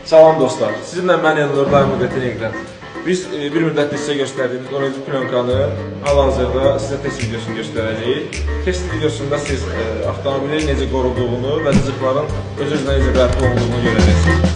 Salam dostlar, sizinlə mən Elnur Daimüqətinəqdən. Biz bir müddətdə sizə göstərdiyimiz Oradip plyonkanı hal-hazırda sizə test videosunu göstərəcəyik. Test videosunda siz avtomobili necə qorulduğunu və cızıqların öz-özünə necə bərpa olunduğunu görəcəksiniz.